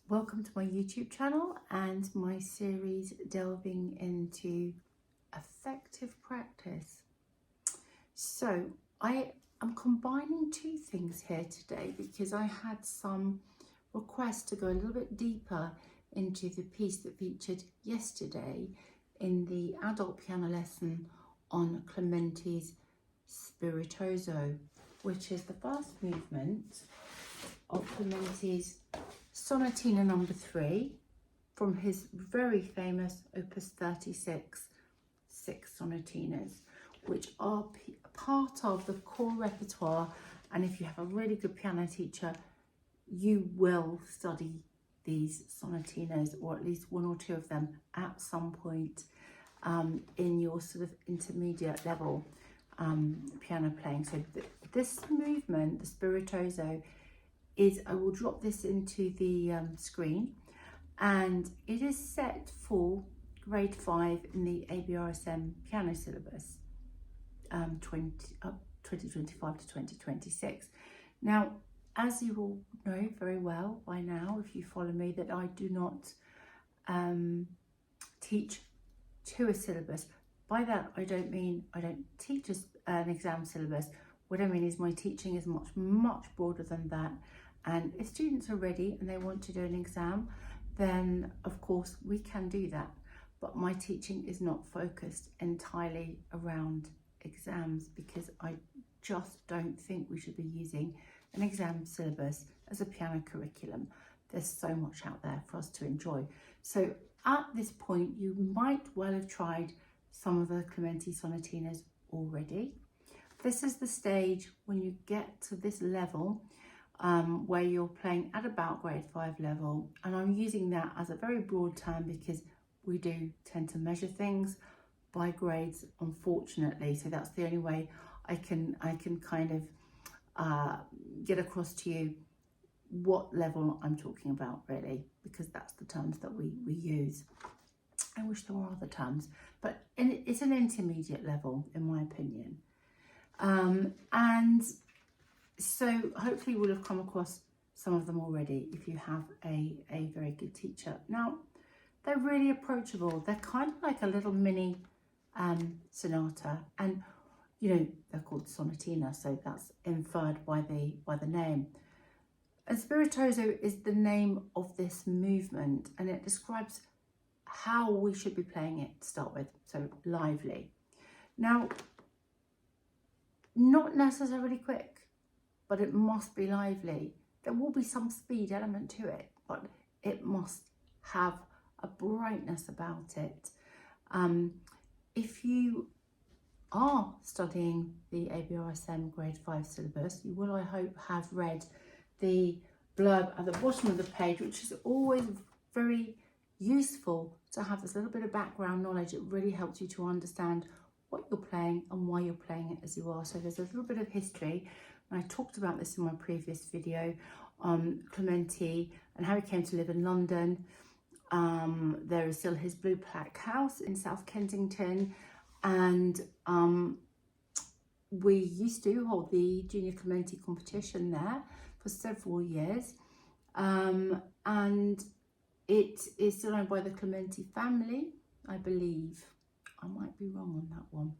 Welcome to my YouTube channel and my series delving into effective practice. So I am combining two things here today because I had some requests to go a little bit deeper into the piece that featured yesterday in the adult piano lesson on Clementi's Spiritoso, which is the first movement of Clementi's Sonatina number 3 from his very famous Opus 36 6 sonatinas, which are part of the core repertoire. And if you have a really good piano teacher, you will study these sonatinas, or at least one or two of them at some point in your sort of intermediate level piano playing. So this movement, the Spiritoso, I will drop this into the screen, and it is set for grade 5 in the ABRSM piano syllabus 2025 to 2026. Now, as you all know very well by now, if you follow me, that I do not teach to a syllabus. By that, I don't mean I don't teach an exam syllabus. What I mean is my teaching is much broader than that. And if students are ready and they want to do an exam, then of course we can do that. But my teaching is not focused entirely around exams, because I just don't think we should be using an exam syllabus as a piano curriculum. There's so much out there for us to enjoy. So at this point, you might well have tried some of the Clementi sonatinas already. This is the stage when you get to this level where you're playing at about grade 5 level, and I'm using that as a very broad term because we do tend to measure things by grades, unfortunately. So that's the only way I can kind of get across to you what level I'm talking about, really, because that's the terms that we use. I wish there were other terms, but it's an intermediate level in my opinion. And so hopefully we'll have come across some of them already if you have a very good teacher. Now, they're really approachable. They're kind of like a little mini sonata, and you know, they're called sonatina, so that's inferred by the name. And Spiritoso is the name of this movement, and it describes how we should be playing it to start with, so lively. Now, not necessarily quick, but it must be lively. There will be some speed element to it, but it must have a brightness about it. If you are studying the ABRSM Grade 5 syllabus, you will, I hope, have read the blurb at the bottom of the page, which is always very useful to have this little bit of background knowledge. It really helps you to understand what you're playing and why you're playing it as you are. So there's a little bit of history. And I talked about this in my previous video on Clementi and how he came to live in London. There is still his blue plaque house in South Kensington, and we used to hold the Junior Clementi competition there for several years, and it is still owned by the Clementi family, I believe. I might be wrong on that one,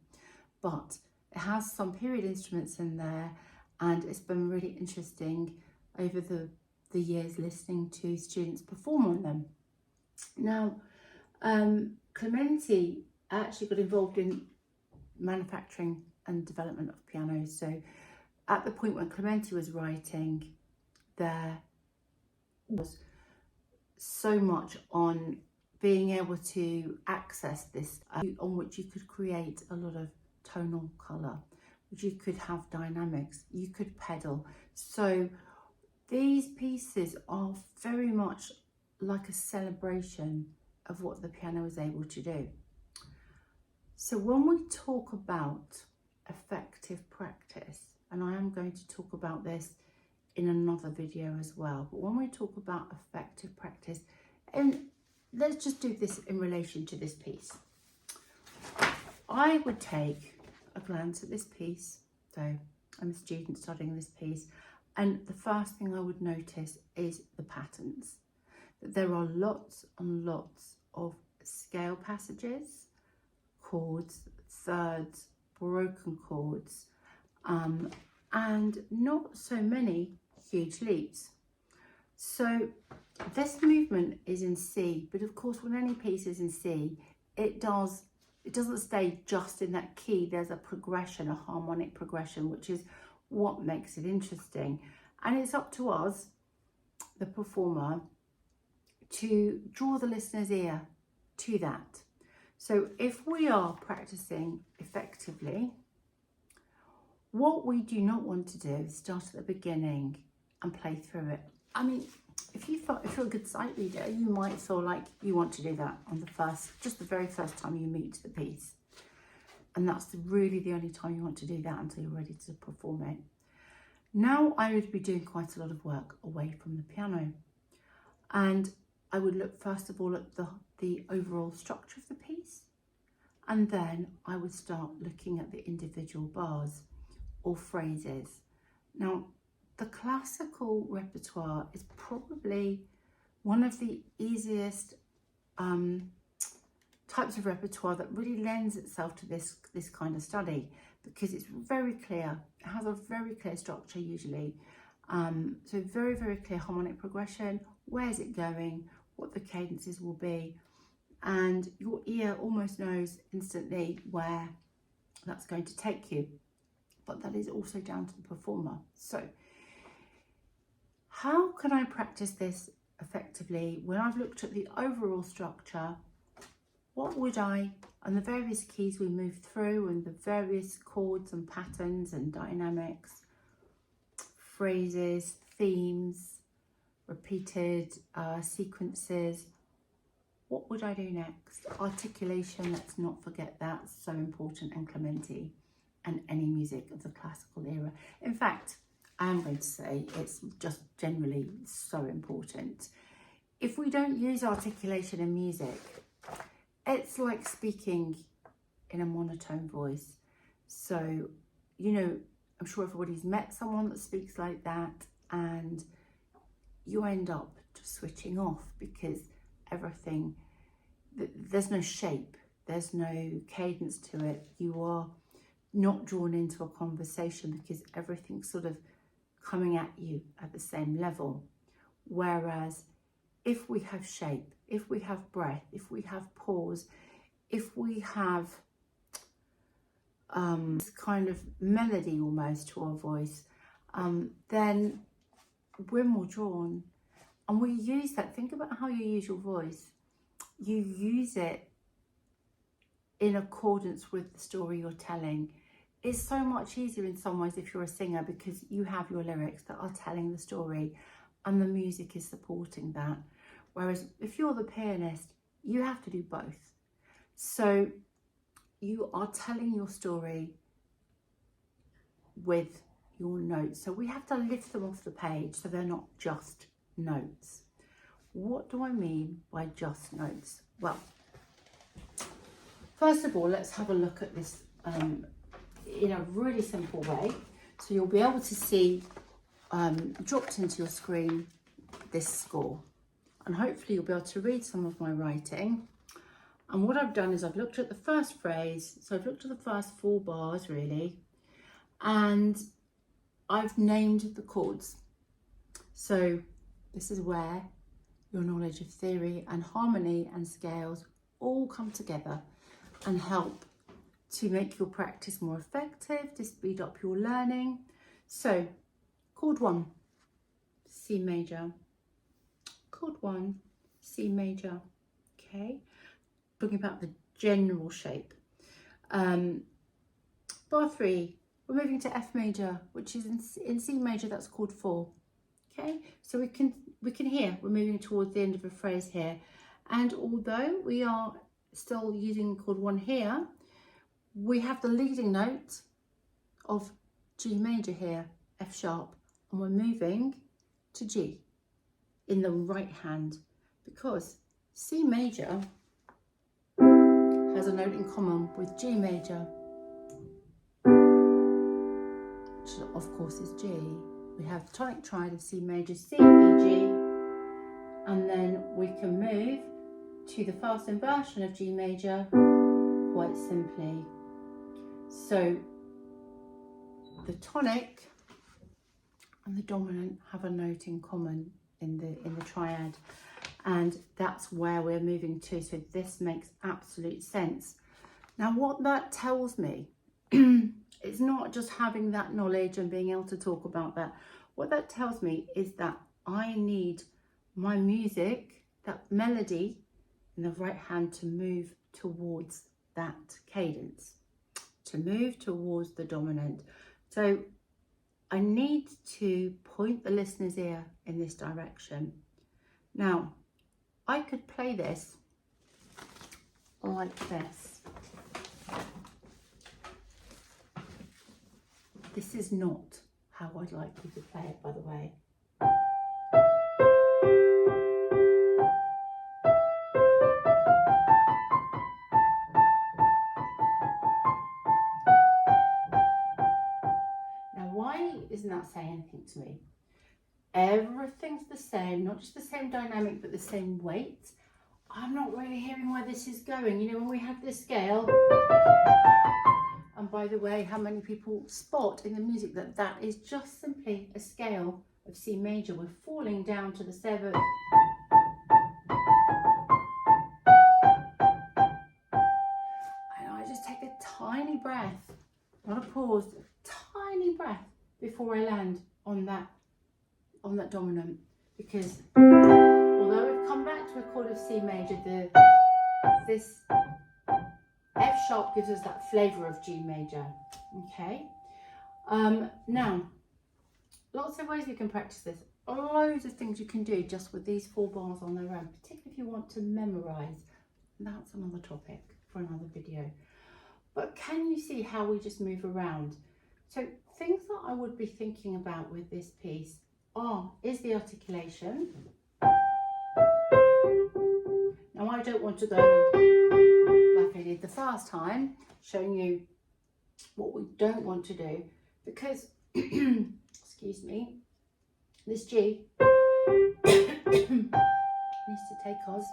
but it has some period instruments in there, and it's been really interesting over the years listening to students perform on them. Now, Clementi actually got involved in manufacturing and development of pianos. So at the point when Clementi was writing, there was so much on being able to access this, on which you could create a lot of tonal colour, which you could have dynamics, you could pedal. So these pieces are very much like a celebration of what the piano is able to do. So when we talk about effective practice, and I am going to talk about this in another video as well, but when we talk about effective practice, and let's just do this in relation to this piece. I would take a glance at this piece. So I'm a student studying this piece, and the first thing I would notice is the patterns. that there are lots and lots of scale passages, chords, thirds, broken chords, and not so many huge leaps. So this movement is in C, but of course when any piece is in C, it doesn't stay just in that key. There's a progression, a harmonic progression, which is what makes it interesting. And it's up to us, the performer, to draw the listener's ear to that. So if we are practicing effectively, what we do not want to do is start at the beginning and play through it. I mean, if you're a good sight reader, you might feel like you want to do that on just the very first time you meet the piece. And that's really the only time you want to do that until you're ready to perform it. Now I would be doing quite a lot of work away from the piano. And I would look first of all at the overall structure of the piece. And then I would start looking at the individual bars or phrases. Now, the classical repertoire is probably one of the easiest types of repertoire that really lends itself to this kind of study, because it's very clear. It has a very clear structure usually. So very, very clear harmonic progression. Where's it going? What the cadences will be. And your ear almost knows instantly where that's going to take you. But that is also down to the performer. So how can I practice this effectively when I've looked at the overall structure? What would I, and the various keys we move through, and the various chords and patterns and dynamics, phrases, themes, repeated sequences, what would I do next? Articulation, let's not forget that, so important in Clementi and any music of the classical era. In fact, I am going to say it's just generally so important. If we don't use articulation in music, it's like speaking in a monotone voice. So, you know, I'm sure everybody's met someone that speaks like that, and you end up just switching off because everything, there's no shape, there's no cadence to it. You are not drawn into a conversation because everything's sort of coming at you at the same level. Whereas if we have shape, if we have breath, if we have pause, if we have this kind of melody almost to our voice, then we're more drawn. And we use that. Think about how you use your voice. You use it in accordance with the story you're telling. It's so much easier in some ways if you're a singer, because you have your lyrics that are telling the story and the music is supporting that. Whereas if you're the pianist, you have to do both. So you are telling your story with your notes. So we have to lift them off the page so they're not just notes. What do I mean by just notes? Well, first of all, let's have a look at this in a really simple way. So you'll be able to see dropped into your screen this score, and hopefully you'll be able to read some of my writing. And what I've done is I've looked at the first phrase, so I've looked at the first 4 bars really, and I've named the chords. So this is where your knowledge of theory and harmony and scales all come together and help to make your practice more effective, to speed up your learning. So chord 1, C major. Chord 1, C major. Okay, talking about the general shape. Bar 3, we're moving to F major, which is in C major, that's chord 4. Okay, so we can hear we're moving towards the end of a phrase here. And although we are still using chord 1 here, we have the leading note of G major here, F sharp, and we're moving to G in the right hand, because C major has a note in common with G major, which of course is G. We have the tonic triad of C major, C, E, G, and then we can move to the fast inversion of G major quite simply. So the tonic and the dominant have a note in common in the triad, and that's where we're moving to. So this makes absolute sense. Now what that tells me, it's not just having that knowledge and being able to talk about that. What that tells me is that I need my music, that melody in the right hand, to move towards that cadence, to move towards the dominant. So I need to point the listener's ear in this direction. Now, I could play this like this. This is not how I'd like you to play it, by the way. Now, why isn't that saying anything to me? Everything's the same, not just the same dynamic, but the same weight. I'm not really hearing where this is going. You know, when we have this scale, and by the way, how many people spot in the music that that is just simply a scale of C major. We're falling down to the 7th. And I just take a tiny breath, not a pause, tiny breath before I land on that dominant, because although we've come back to a chord of C major, this F sharp gives us that flavour of G major. Okay. Now, lots of ways we can practice this. Loads of things you can do just with these 4 bars on their own, particularly if you want to memorise. That's another topic for another video. But can you see how we just move around? So things that I would be thinking about with this piece is the articulation. Now I don't want to go like I did the first time, showing you what we don't want to do, because excuse me, this G needs to take us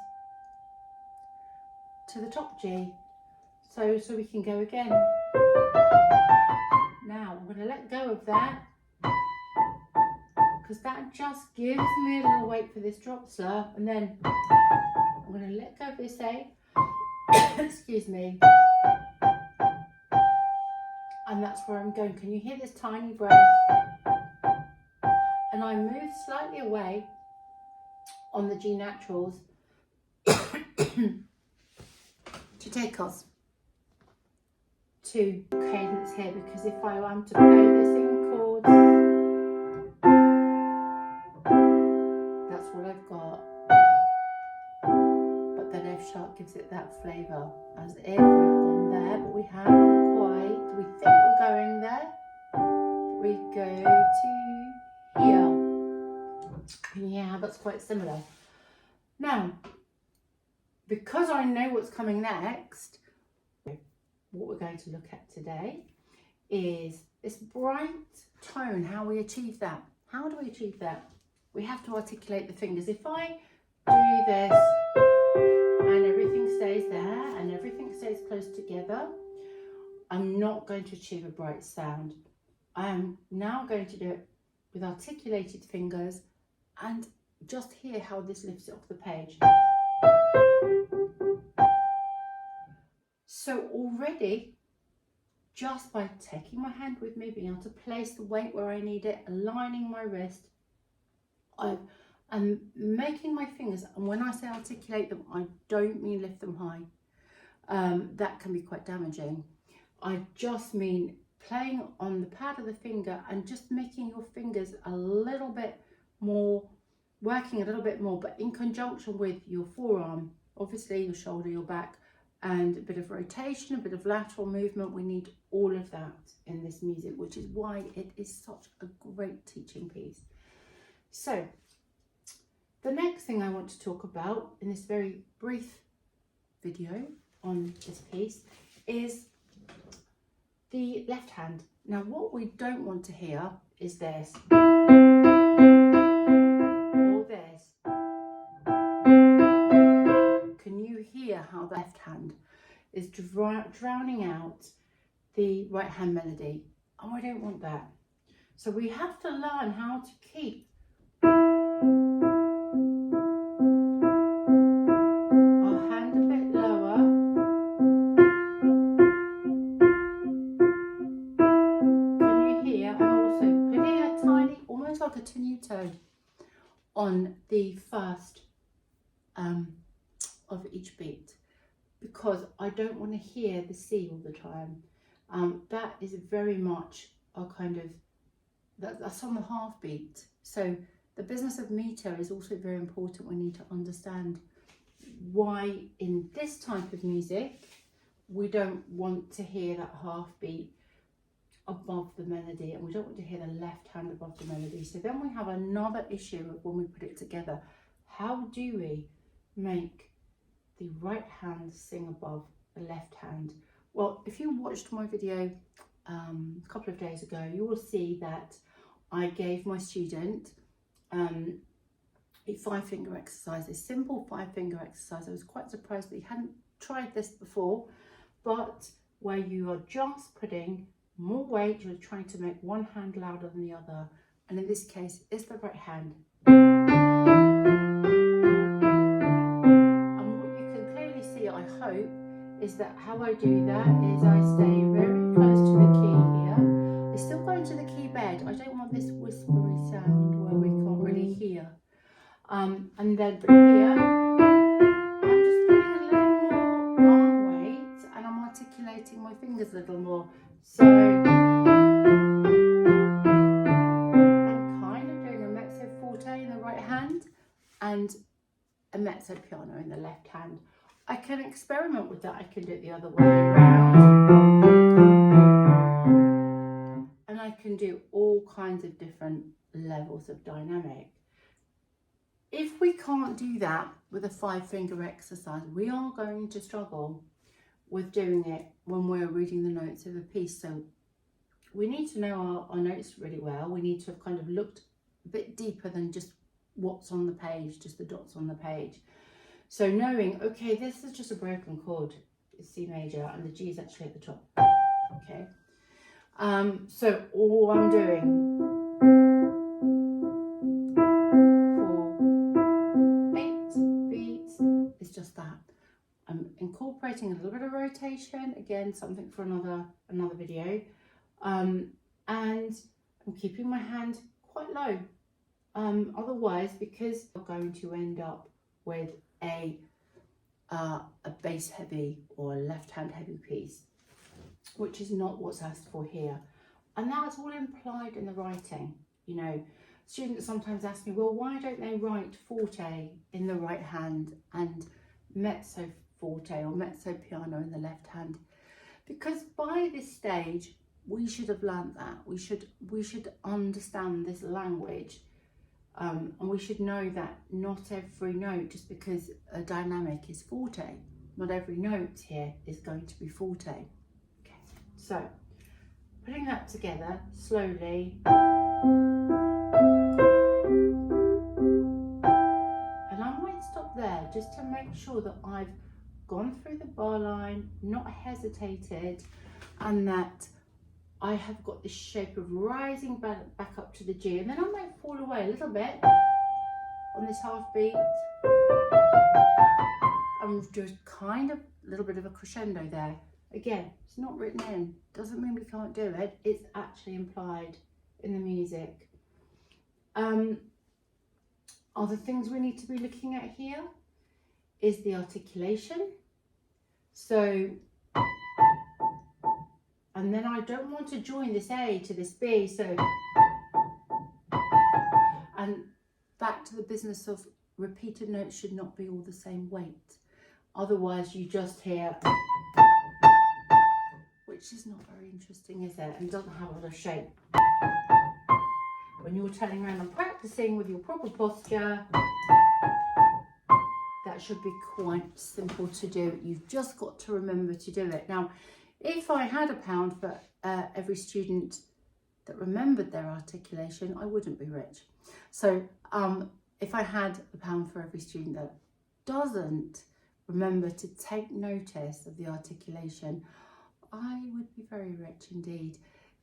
to the top G, so we can go again. Now I'm going to let go of that, because that just gives me a little weight for this drop slur, and then I'm going to let go of this A, excuse me, and that's where I'm going. Can you hear this tiny breath? And I move slightly away on the G naturals to take us to cadence here, because if I am to play this in chords, that's what I've got. But then F sharp gives it that flavour, as if we've gone there, but we haven't quite. We think we're going there. We go to here. Can you hear how that's quite similar? Now, because I know what's coming next, what we're going to look at today is this bright tone, how we achieve that. How do we achieve that? We have to articulate the fingers. If I do this and everything stays there and everything stays close together, I'm not going to achieve a bright sound. I am now going to do it with articulated fingers, and just hear how this lifts it off the page. So already, just by taking my hand with me, being able to place the weight where I need it, aligning my wrist, I'm making my fingers, and when I say articulate them, I don't mean lift them high. That can be quite damaging. I just mean playing on the pad of the finger and just making your fingers a little bit more, working a little bit more, but in conjunction with your forearm, obviously your shoulder, your back, and a bit of rotation, a bit of lateral movement. We need all of that in this music, which is why it is such a great teaching piece. So the next thing I want to talk about in this very brief video on this piece is the left hand. Now what we don't want to hear is this or this. how the left hand is drowning out the right hand melody. Oh, I don't want that. So we have to learn how to keep our hand a bit lower. Can you hear? I'm also putting a tiny, almost like a tenuto, on the first of each beat, because I don't want to hear the C all the time. That is very much a kind of, that's on the half beat. So the business of meter is also very important. We need to understand why in this type of music we don't want to hear that half beat above the melody, and we don't want to hear the left hand above the melody. So then we have another issue of when we put it together. How do we make the right hand sing above the left hand? Well, if you watched my video a couple of days ago, you will see that I gave my student a 5-finger exercise, a simple 5-finger exercise. I was quite surprised that he hadn't tried this before, but where you are just putting more weight, you're trying to make one hand louder than the other, and in this case it's the right hand. And what you can clearly see, I hope, is that how I do that is I stay very close to the key here. I still go into the key bed. I don't want this whispery sound where we can't really hear. And then but here I'm just putting a little more arm weight, and I'm articulating my fingers a little more. So I'm kind of doing a mezzo forte in the right hand and a mezzo piano in the left hand. I can experiment with that. I can do it the other way around. And I can do all kinds of different levels of dynamic. If we can't do that with a 5-finger exercise, we are going to struggle with doing it when we're reading the notes of a piece. So we need to know our notes really well. We need to have kind of looked a bit deeper than just what's on the page, just the dots on the page. So knowing, okay, this is just a broken chord, it's C major, and the G is actually at the top. Okay. So all I'm doing for 8 beats is just that. I'm incorporating a little bit of rotation, again, something for another video, and I'm keeping my hand quite low. Otherwise, because I'm going to end up with a bass heavy or a left hand heavy piece, which is not what's asked for here. And that's all implied in the writing. You know, students sometimes ask me, well, why don't they write forte in the right hand and mezzo forte or mezzo piano in the left hand? Because by this stage we should have learned that. We should understand this language, and we should know that not every note, just because a dynamic is forte, not every note here is going to be forte. Okay, so putting that together slowly, and I might stop there just to make sure that I've gone through the bar line, not hesitated, and that I have got this shape of rising back up to the G, and then I might fall away a little bit on this half beat and just kind of a little bit of a crescendo there. Again, it's not written in, doesn't mean we can't do it, it's actually implied in the music. Other things we need to be looking at here is the articulation. So, and then I don't want to join this A to this B, so, and back to the business of repeated notes should not be all the same weight. Otherwise you just hear, which is not very interesting, is it? And doesn't have a lot of shape. When you're turning around and practicing with your proper posture, that should be quite simple to do. You've just got to remember to do it. Now, if I had £1 for every student that remembered their articulation, I wouldn't be rich. So if I had £1 for every student that doesn't remember to take notice of the articulation, I would be very rich indeed.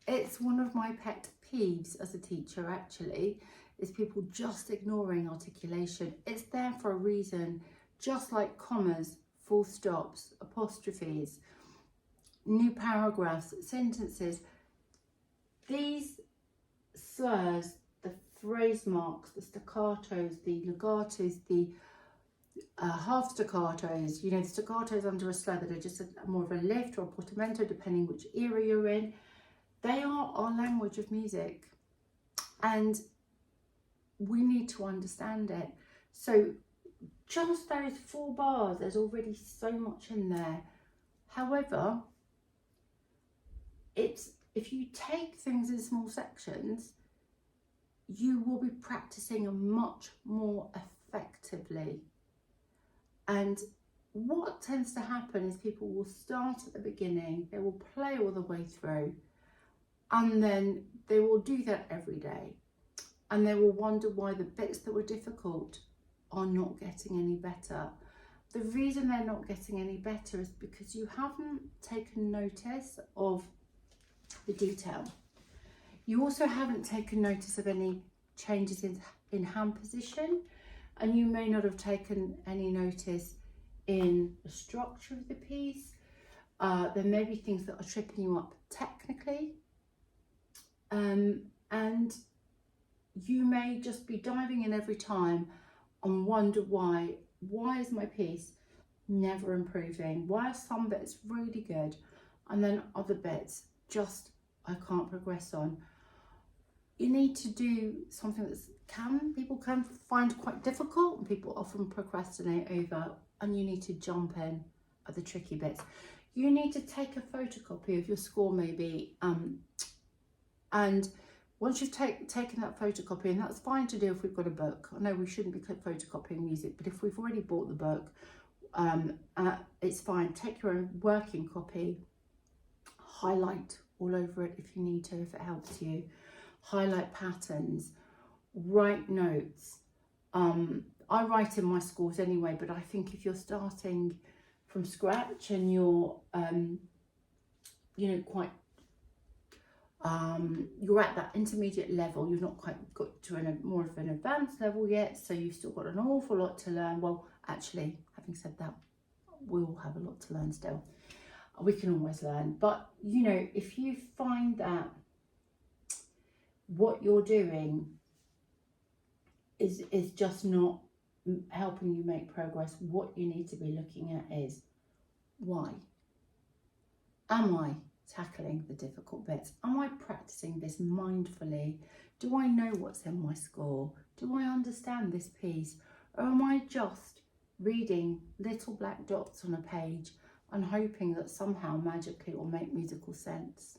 It's one of my pet peeves as a teacher, actually, is people just ignoring articulation. It's there for a reason, just like commas, full stops, apostrophes, new paragraphs, sentences. These slurs, the phrase marks, the staccatos, the legatos, the half staccatos, you know, the staccatos under a slur that are just more of a lift or a portamento, depending which era you're in. They are our language of music, and we need to understand it. So just those 4 bars, there's already so much in there. However, if you take things in small sections, you will be practicing much more effectively. And what tends to happen is people will start at the beginning, they will play all the way through, and then they will do that every day. And they will wonder why the bits that were difficult are not getting any better. The reason they're not getting any better is because you haven't taken notice of the detail. You also haven't taken notice of any changes in hand position, and you may not have taken any notice in the structure of the piece. There may be things that are tripping you up technically, and you may just be diving in every time and wonder why is my piece never improving? Why are some bits really good and then other bits just I can't progress on? You need to do something that people can find quite difficult and people often procrastinate over, and you need to jump in at the tricky bits. You need to take a photocopy of your score maybe, and once you've taken that photocopy, and that's fine to do if we've got a book. I know we shouldn't be photocopying music, but if we've already bought the book, it's fine. Take your own working copy, highlight all over it if you need to, if it helps you. Highlight patterns, write notes. I write in my scores anyway, but I think if you're starting from scratch and you're, you know, quite, you're at that intermediate level, you've not quite got to more of an advanced level yet, so you've still got an awful lot to learn. Well, actually, having said that, we all have a lot to learn still. We can always learn, but you know, if you find that what you're doing is just not helping you make progress, what you need to be looking at is why. Am I tackling the difficult bits? Am I practicing this mindfully? Do I know what's in my score? Do I understand this piece? Or am I just reading little black dots on a page and hoping that somehow magically it will make musical sense?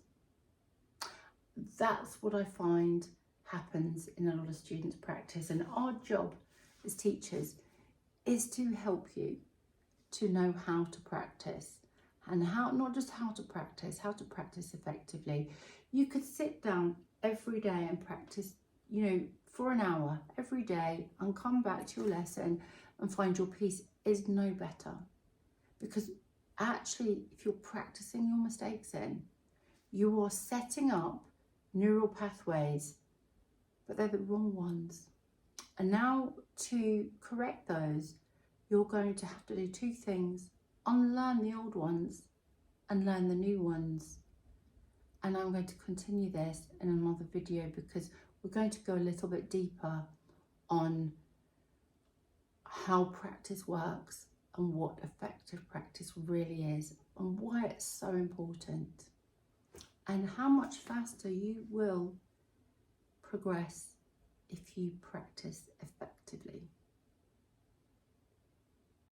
That's what I find happens in a lot of students' practice, and our job as teachers is to help you to know how to practice, and how, not just how to practice effectively. You could sit down every day and practice, you know, for an hour every day and come back to your lesson and find your piece is no better, because actually if you're practicing your mistakes in, you are setting up neural pathways, but they're the wrong ones. And now to correct those, you're going to have to do 2 things: unlearn the old ones and learn the new ones. And I'm going to continue this in another video, because we're going to go a little bit deeper on how practice works and what effective practice really is and why it's so important, and how much faster you will progress if you practice effectively.